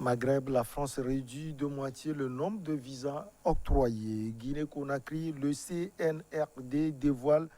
Maghreb, la France réduit de moitié le nombre de visas octroyés. Guinée-Conakry, le CNRD dévoile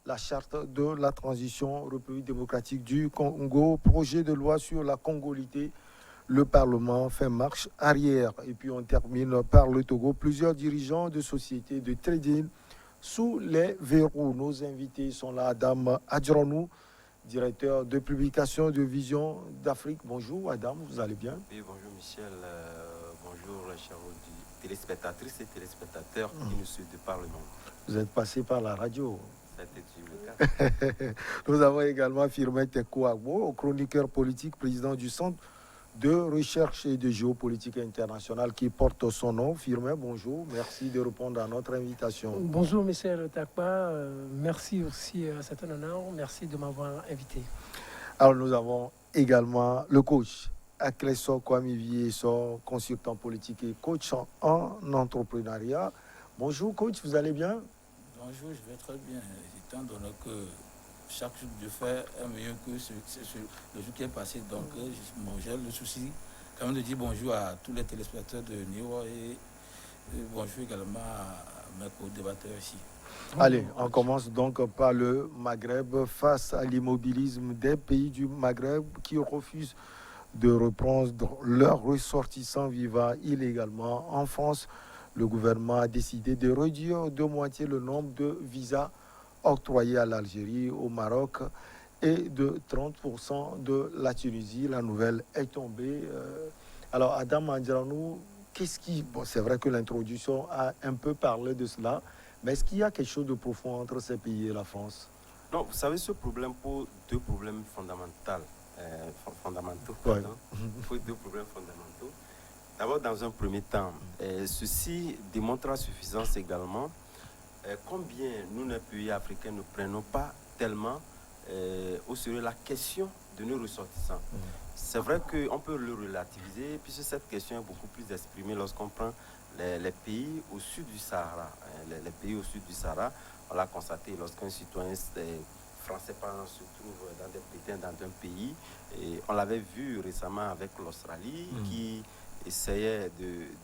la charte de la transition République démocratique du Congo, projet de loi sur la congolité. Le Parlement fait marche arrière. Et puis on termine par le Togo. Plusieurs dirigeants de sociétés de trading sous les verrous. Nos invités sont là. Adam Adjranou, directeur de publication de Vision d'Afrique. Bonjour Adam, vous allez bien? Oui, bonjour Michel, bonjour les chers téléspectatrices et téléspectateurs qui nous suivent de par le monde. Vous êtes passé par la radio. Ça a été le cas. Nous avons également Firmin Teko Agbo, chroniqueur politique, président du Centre de recherche et de géopolitique internationale qui porte son nom. Firmin, bonjour, merci de répondre à notre invitation. Bonjour Michel Takpa, merci aussi, c'est un honneur, merci de m'avoir invité. Alors nous avons également le coach Akleso Kwame Vieso, consultant politique et coach en entrepreneuriat. Bonjour coach, vous allez bien? Bonjour, je vais très bien, étant donné que chaque jour je fais est mieux que le jour qui est passé, donc j'ai le souci quand même de dire bonjour à tous les téléspectateurs de Néo et bonjour également à mes co-débatteurs ici. Allez, on commence donc par le Maghreb face à l'immobilisme des pays du Maghreb qui refusent de reprendre leurs ressortissants vivant illégalement en France. Le gouvernement a décidé de réduire de moitié le nombre de visas octroyés à l'Algérie, au Maroc et de 30% de la Tunisie. La nouvelle est tombée. Alors Adam Adjranou, qu'est-ce qui... Bon, c'est vrai que l'introduction a un peu parlé de cela, mais est-ce qu'il y a quelque chose de profond entre ces pays et la France? Non, vous savez, ce problème pose deux problèmes fondamentaux. Ouais. Pose deux problèmes fondamentaux. D'abord, dans un premier temps, ceci démontre à suffisance également combien nous, les pays africains, ne prenons pas tellement au sérieux la question de nos ressortissants. C'est vrai qu'on peut le relativiser, puisque cette question est beaucoup plus exprimée lorsqu'on prend les pays au sud du Sahara. Les pays au sud du Sahara, on l'a constaté lorsqu'un citoyen français par exemple, se trouve dans un pays. Et on l'avait vu récemment avec l'Australie qui essayait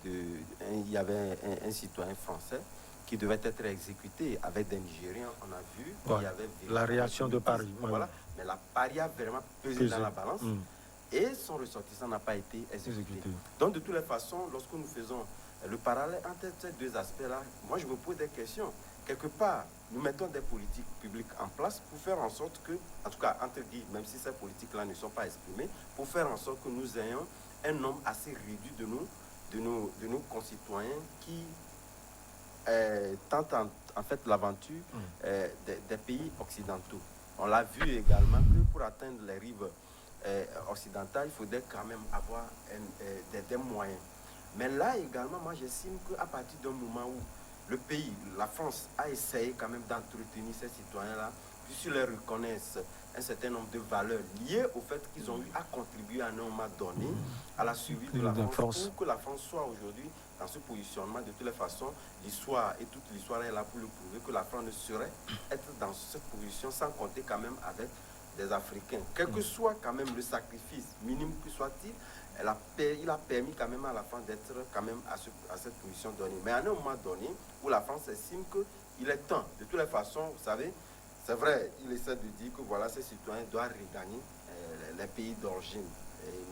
il y avait un citoyen français qui devait être exécuté avec des Nigériens, on a vu. Ouais. Il y avait la réaction de Paris. Voilà. Ouais. Mais la Paris a vraiment pesé dans la balance et son ressortissant n'a pas été exécuté. Donc de toutes les façons, lorsque nous faisons le parallèle entre ces deux aspects-là, moi je me pose des questions. Quelque part, nous mettons des politiques publiques en place pour faire en sorte que, en tout cas entre guillemets, même si ces politiques-là ne sont pas exprimées, pour faire en sorte que nous ayons un nombre assez réduit de nos concitoyens qui tentent en fait l'aventure des pays occidentaux. On l'a vu également que pour atteindre les rives occidentales, il faudrait quand même avoir des moyens. Mais là également, moi j'estime qu'à partir d'un moment où le pays, la France, a essayé quand même d'entretenir ces citoyens-là, puisqu'ils leur reconnaissent un certain nombre de valeurs liées au fait qu'ils ont eu à contribuer à un moment donné à la survie de la France, pour que la France soit aujourd'hui dans ce positionnement. De toutes les façons, l'histoire et toute l'histoire est là pour le prouver que la France ne saurait être dans cette position sans compter quand même avec des Africains. Quel que soit quand même le sacrifice, minime que soit-il, il a permis quand même à la France d'être quand même à cette position donnée. Mais à un moment donné, où la France estime qu'il est temps, de toutes les façons, vous savez, c'est vrai, il essaie de dire que voilà, ces citoyens doivent regagner les pays d'origine,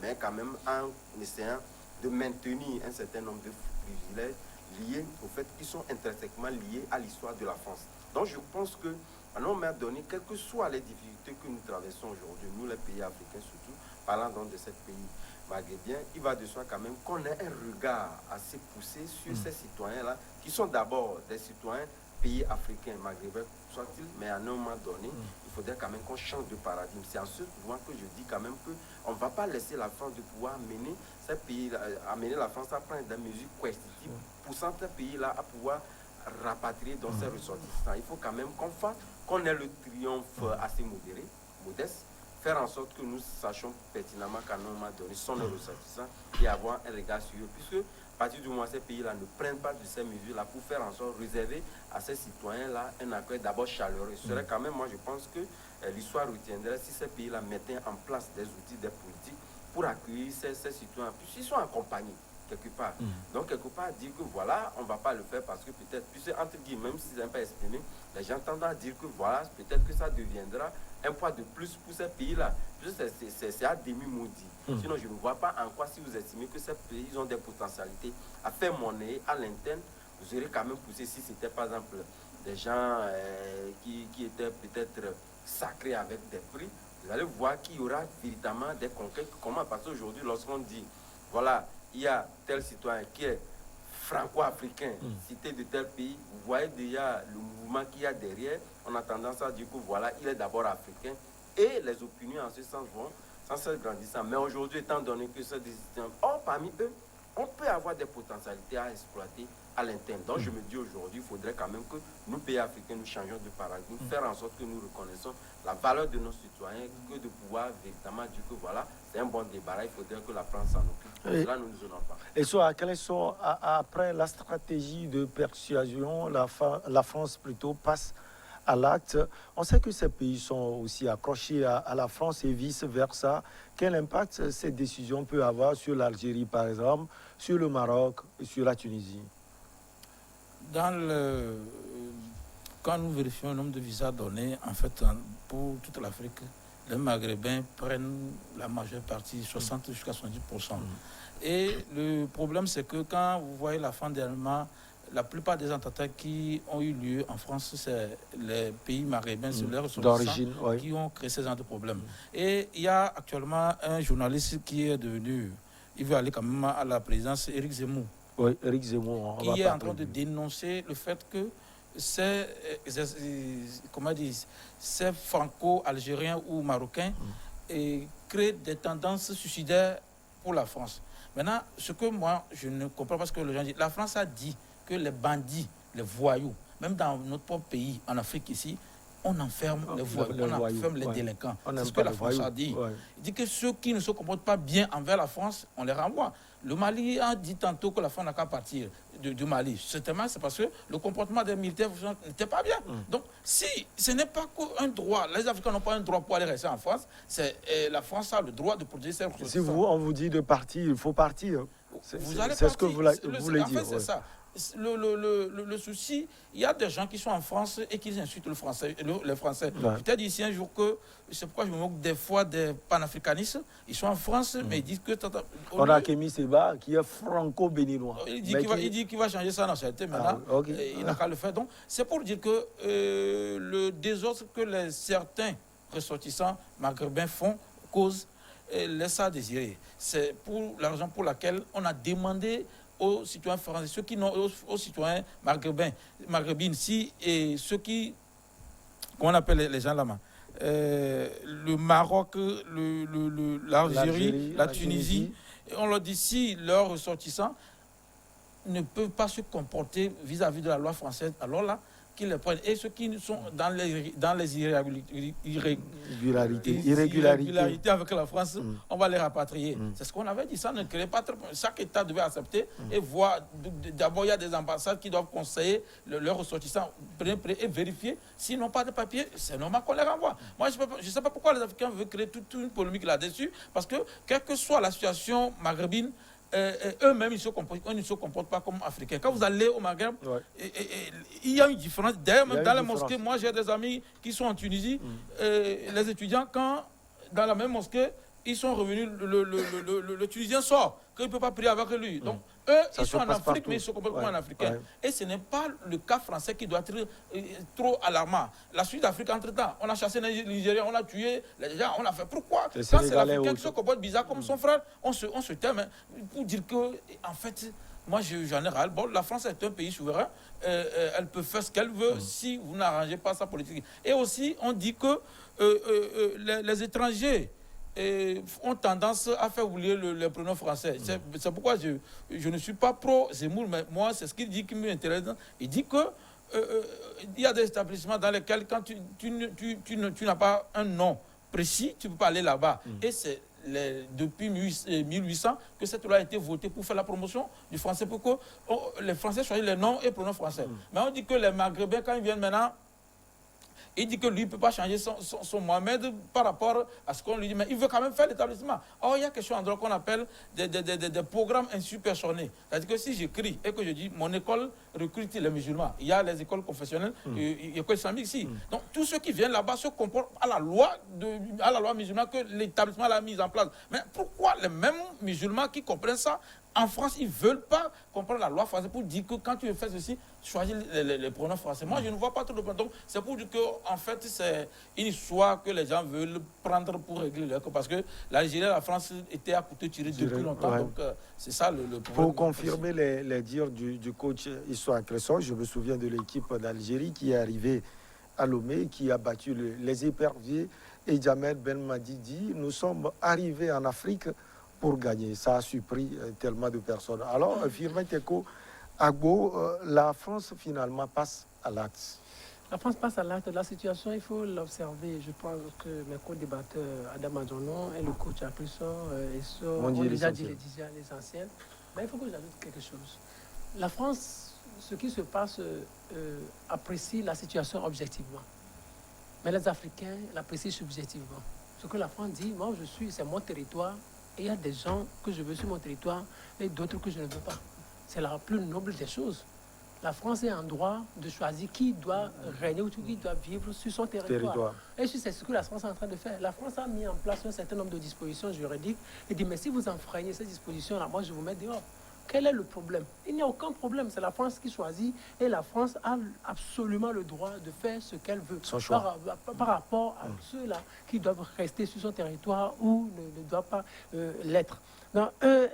mais quand même en essayant de maintenir un certain nombre de privilèges liés au fait qu'ils sont intrinsèquement liés à l'histoire de la France. Donc je pense que à un moment donné, quelles que soient les difficultés que nous traversons aujourd'hui, nous les pays africains surtout, parlant donc de ces pays maghrébiens, il va de soi quand même qu'on ait un regard assez poussé sur ces citoyens-là, qui sont d'abord des citoyens pays africains, maghrébins, soit-il, mais à un moment donné, il faudrait quand même qu'on change de paradigme. C'est en ce moment que je dis quand même qu'on ne va pas laisser la France de pouvoir mener ces pays, amener la France à prendre des mesures coercitives, poussant ces pays-là à pouvoir rapatrier dans ses ressortissants. Il faut quand même qu'on ait le triomphe assez modeste, faire en sorte que nous sachions pertinemment qu'à un moment donné, sont nos ressortissants et avoir un regard sur eux, puisque à partir du moment où ces pays-là ne prennent pas de ces mesures-là pour faire en sorte de réserver à ces citoyens-là un accueil d'abord chaleureux. Ce serait quand même, moi je pense que l'histoire retiendrait si ces pays-là mettaient en place des outils, des politiques pour accueillir ces citoyens. Puis ils sont en compagnie, quelque part. Donc, quelque part, dire que voilà, on ne va pas le faire parce que peut-être, puis entre guillemets, même si c'est un peu exprimé, les gens tendent à dire que voilà, peut-être que ça deviendra un poids de plus pour ces pays-là. C'est à demi-maudit. Sinon, je ne vois pas en quoi, si vous estimez que ces pays ont des potentialités à faire monnaie à l'interne, vous aurez quand même poussé, si c'était par exemple des gens qui étaient peut-être sacrés avec des prix, vous allez voir qu'il y aura véritablement des conquêtes. Comment? Parce qu'aujourd'hui, lorsqu'on dit, voilà, il y a tel citoyen qui est franco-africain, cité de tel pays, vous voyez déjà le mouvement qu'il y a derrière, on a tendance à dire que voilà, il est d'abord africain, et les opinions en ce sens vont sans cesse grandissant. Mais aujourd'hui, étant donné que c'est des citoyens, parmi eux, on peut avoir des potentialités à exploiter à l'interne. Donc je me dis aujourd'hui, il faudrait quand même que nous, pays africains, nous changions de paradigme, faire en sorte que nous reconnaissons la valeur de nos citoyens, que de pouvoir véritablement dire que voilà, c'est un bon débat, il faudrait que la France s'en occupe. Là, nous ne honorons pas. Et soit, quelles sont, après la stratégie de persuasion, la France plutôt passe à l'acte. On sait que ces pays sont aussi accrochés à la France et vice-versa. Quel impact cette décision peut avoir sur l'Algérie, par exemple, sur le Maroc et sur la Tunisie? Quand nous vérifions le nombre de visas donnés, en fait, pour toute l'Afrique, les Maghrébins prennent la majeure partie, 60 jusqu'à 70%. Et le problème, c'est que quand vous voyez la fin dernièrement, la plupart des attentats qui ont eu lieu en France, c'est les pays maghrébins, c'est leurs ressortissants qui ont créé ce genre de problèmes. Et il y a actuellement un journaliste qui est devenu, il veut aller quand même à la présidence, Éric Zemmour. Oui, Éric Zemmour. Qui est en train de dénoncer le fait que ces franco-algériens ou marocains créent des tendances suicidaires pour la France. Maintenant, ce que moi, je ne comprends pas, parce que les gens disent, la France a dit que les bandits, les voyous, même dans notre propre pays, en Afrique ici, on enferme les voyous, on enferme les délinquants. C'est ce que la France a dit. Il dit que ceux qui ne se comportent pas bien envers la France, on les renvoie. Le Mali a dit tantôt que la France n'a qu'à partir du Mali. Certainement, c'est parce que le comportement des militaires n'était pas bien. Donc, si ce n'est pas qu'un droit, les Africains n'ont pas un droit pour aller rester en France, la France a le droit de protéger ses ressources. Si on vous dit de partir, il faut partir. C'est ce que vous voulez dire. En fait, c'est ça. Le souci, il y a des gens qui sont en France et qui insultent les Français. Peut-être ici un jour que, c'est pourquoi je me moque des fois des panafricanistes, ils sont en France, mais ils disent que... On a Kémy Séba qui est franco-béninois. Il dit qu'il va changer sa nationalité maintenant, il n'a qu'à le faire. Donc, c'est pour dire que le désordre que certains ressortissants maghrébins font cause laisse à désirer. C'est pour la raison pour laquelle on a demandé aux citoyens français, ceux qui n'ont aux citoyens maghrébines, et ceux qui, comment on appelle les gens là-bas, le Maroc, l'Algérie, la Tunisie, on leur dit si leurs ressortissants ne peuvent pas se comporter vis-à-vis de la loi française, alors là, qu'ils les prennent. Et ceux qui sont dans les irrégularités avec la France, on va les rapatrier. C'est ce qu'on avait dit. Ça ne crée pas trop. Chaque État devait accepter et voir. D'abord, il y a des ambassades qui doivent conseiller leurs ressortissants et vérifier. S'ils n'ont pas de papier, c'est normal qu'on les renvoie. Moi, je ne sais pas pourquoi les Africains veulent créer toute une polémique là-dessus. Parce que, quelle que soit la situation maghrébine, eux-mêmes, ils ne se comportent pas comme Africains. Quand vous allez au Maghreb, il y a une différence. D'ailleurs, même dans les mosquées, moi j'ai des amis qui sont en Tunisie, les étudiants, quand dans la même mosquée, ils sont revenus, le Tunisien sort, qu'il ne peut pas prier avec lui. Donc, eux, ils sont en Afrique, mais ils se comportent comme un Africain. Et ce n'est pas le cas français qui doit être trop alarmant. La Suisse d'Afrique, entre-temps, on a chassé les Nigériens, on a tué les gens, on a fait. Pourquoi? Quand c'est l'Africain qui se comporte bizarre comme son frère, on se tème. Pour dire que, en fait, moi, j'en ai ras. Bon, la France est un pays souverain. Elle peut faire ce qu'elle veut si vous n'arrangez pas sa politique. Et aussi, on dit que les étrangers ont tendance à faire oublier le prénom français. C'est pourquoi je ne suis pas pro-Zemmour, mais moi, c'est ce qu'il dit qui m'intéresse. Il dit que il y a des établissements dans lesquels, quand tu n'as pas un nom précis, tu ne peux pas aller là-bas. Et c'est depuis 1800 que cette loi a été votée pour faire la promotion du français, pour que les Français choisissent les noms et pronoms français. Mais on dit que les Maghrébins, quand ils viennent maintenant, Il dit que lui ne peut pas changer son Mohamed par rapport à ce qu'on lui dit, mais il veut quand même faire l'établissement. Or, il y a quelque chose en droit qu'on appelle des programmes insupersonnés. C'est-à-dire que si j'écris et que je dis mon école recrute les musulmans, il y a les écoles confessionnelles, écoles islamiques ici. Donc, tous ceux qui viennent là-bas se comportent à la loi musulmane que l'établissement a mise en place. Mais pourquoi les mêmes musulmans qui comprennent ça, en France, ils ne veulent pas comprendre la loi française pour dire que quand tu fais ceci, choisis les pronoms français. Moi, je ne vois pas trop de problème. Donc, c'est pour dire qu'en fait, c'est une histoire que les gens veulent prendre pour régler leur cas. Parce que l'Algérie et la France étaient à couteau tiré depuis longtemps. Ouais. Donc, c'est ça le problème. Pour confirmer les dires du coach Issa Cresson, je me souviens de l'équipe d'Algérie qui est arrivée à Lomé, qui a battu les éperviers. Et Jamel Belmadi dit, nous sommes arrivés en Afrique pour gagner. Ça a surpris tellement de personnes. Alors, Firmin Teko Agbo, la France finalement passe à l'acte. La France passe à l'acte. La situation, il faut l'observer. Je pense que mes co-débatteurs, Adam Adjonon et le coach Aprisson, ont déjà dit l'essentiel. Mais il faut que j'ajoute quelque chose. La France, ce qui se passe, apprécie la situation objectivement. Mais les Africains l'apprécient subjectivement. Ce que la France dit, moi je suis, c'est mon territoire. Et il y a des gens que je veux sur mon territoire et d'autres que je ne veux pas. C'est la plus noble des choses. La France est en droit de choisir qui doit régner ou qui doit vivre sur son territoire. Et c'est ce que la France est en train de faire. La France a mis en place un certain nombre de dispositions juridiques et dit, mais si vous enfreignez ces dispositions-là, moi je vous mets dehors. Quel est le problème? Il n'y a aucun problème. C'est la France qui choisit et la France a absolument le droit de faire ce qu'elle veut. Son choix. Par rapport à ceux-là qui doivent rester sur son territoire ou ne doivent pas l'être.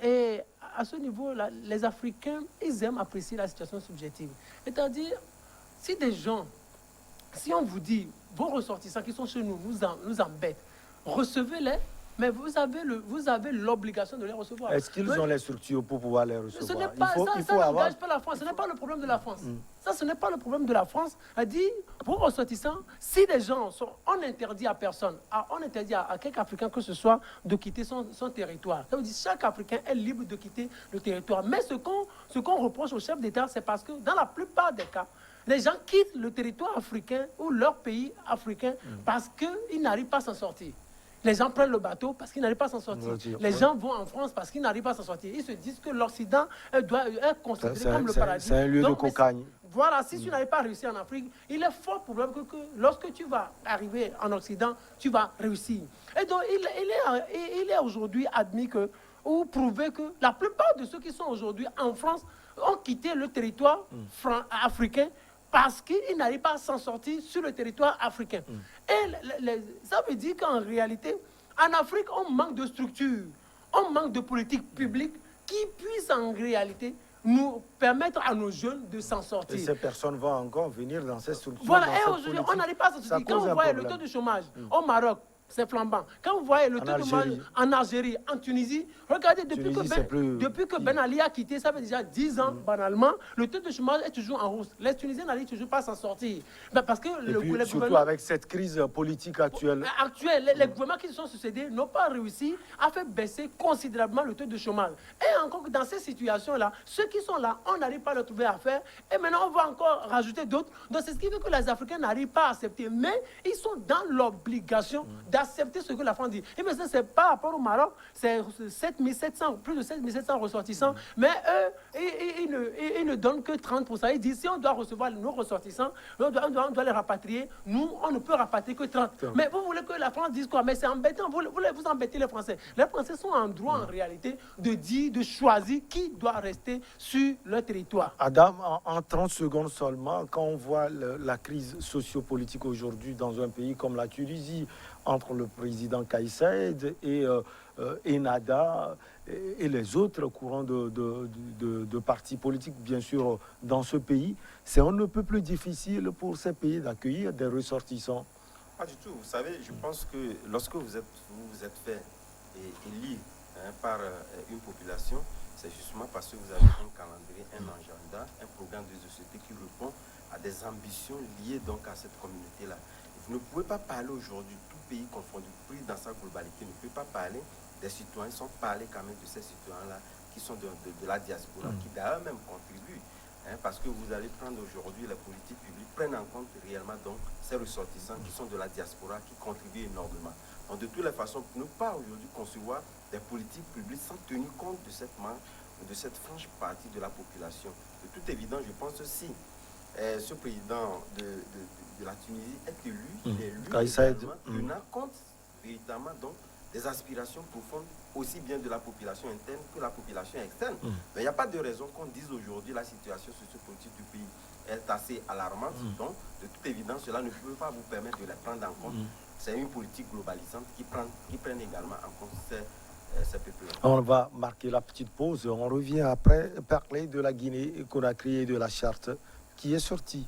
Et à ce niveau-là, les Africains, ils aiment apprécier la situation subjective. C'est-à-dire, si des gens, si on vous dit, vos ressortissants qui sont chez nous nous embêtent, recevez-les. Mais vous avez l'obligation de les recevoir. Est-ce qu'ils ont les structures pour pouvoir les recevoir? Ce n'est pas, ça n'engage pas la France. Ce n'est pas le problème de la France. Ça, ce n'est pas le problème de la France. Elle dit, vos ressortissants, si des gens sont... On interdit à personne, on interdit à quelque Africain que ce soit de quitter son territoire. Ça veut dire chaque Africain est libre de quitter le territoire. Mais ce qu'on reproche au chef d'État, c'est parce que dans la plupart des cas, les gens quittent le territoire africain ou leur pays africain parce qu'ils n'arrivent pas à s'en sortir. Les gens prennent le bateau parce qu'ils n'arrivent pas à s'en sortir. Les gens vont en France parce qu'ils n'arrivent pas à s'en sortir. Ils se disent que l'Occident doit être considéré comme le paradis. C'est un lieu de cocagne. Voilà, si tu n'arrives pas à réussir en Afrique, il est fort probable que lorsque tu vas arriver en Occident, tu vas réussir. Et donc, il est aujourd'hui admis que, ou prouvé que la plupart de ceux qui sont aujourd'hui en France ont quitté le territoire africain parce qu'ils n'arrivent pas à s'en sortir sur le territoire africain. Et ça veut dire qu'en réalité, en Afrique, on manque de structure, on manque de politique publique qui puisse en réalité nous permettre à nos jeunes de s'en sortir. Et ces personnes vont encore venir dans ces structures. Voilà, et aujourd'hui, on n'arrive pas à s'en sortir. Quand vous voyez le taux de chômage au Maroc, c'est flambant. Quand vous voyez le taux de chômage en Algérie, en Tunisie, regardez, depuis que Ben Ali a quitté, ça fait déjà 10 ans, banalement, le taux de chômage est toujours en hausse. Les Tunisiens n'arrivent toujours pas à s'en sortir. Ben parce que surtout avec cette crise politique actuelle. Les gouvernements qui se sont succédés n'ont pas réussi à faire baisser considérablement le taux de chômage. Et encore dans ces situations-là, ceux qui sont là, on n'arrive pas à leur trouver à faire. Et maintenant, on va encore rajouter d'autres. Donc c'est ce qui fait que les Africains n'arrivent pas à accepter. Mais ils sont dans l'obligation d'accepter ce que la France dit. Et bien ça, c'est par rapport au Maroc, c'est 7700, plus de 7700 ressortissants. Mais eux, ils ne donnent que 30%. Ils disent, si on doit recevoir nos ressortissants, on doit les rapatrier. Nous, on ne peut rapatrier que 30. Mais vous voulez que la France dise quoi? Mais c'est embêtant, vous embêtez les Français. Les Français sont en droit, en réalité, de choisir qui doit rester sur leur territoire. Adam, en 30 secondes seulement, quand on voit la crise sociopolitique aujourd'hui dans un pays comme la Tunisie, entre le président Kais Saied et Ennahda et les autres courants de partis politiques, bien sûr, dans ce pays, c'est un peu plus difficile pour ces pays d'accueillir des ressortissants. Pas du tout. Vous savez, je pense que lorsque vous vous êtes fait élire par une population, c'est justement parce que vous avez un calendrier, un agenda, un programme de société qui répond à des ambitions liées donc à cette communauté-là. Vous ne pouvez pas parler aujourd'hui, tout pays confondu, pris dans sa globalité, ne peut pas parler des citoyens, sans parler quand même de ces citoyens-là qui sont de la diaspora, qui d'ailleurs même contribuent parce que vous allez prendre aujourd'hui les politiques publiques, prennent en compte réellement donc ces ressortissants qui sont de la diaspora, qui contribuent énormément. Donc de toutes les façons, ne pas aujourd'hui concevoir des politiques publiques sans tenir compte de cette franche partie de la population. De toute évidence, je pense que si ce président de la Tunisie est élu, il est élu également, tenant compte véritablement donc des aspirations profondes aussi bien de la population interne que la population externe. Mais il n'y a pas de raison qu'on dise aujourd'hui la situation sociopolitique du pays est assez alarmante. Donc, de toute évidence, cela ne peut pas vous permettre de la prendre en compte. C'est une politique globalisante qui prenne également en compte ces peuples. On va marquer la petite pause. On revient après parler de la Guinée-Conakry et de la charte qui est sortie.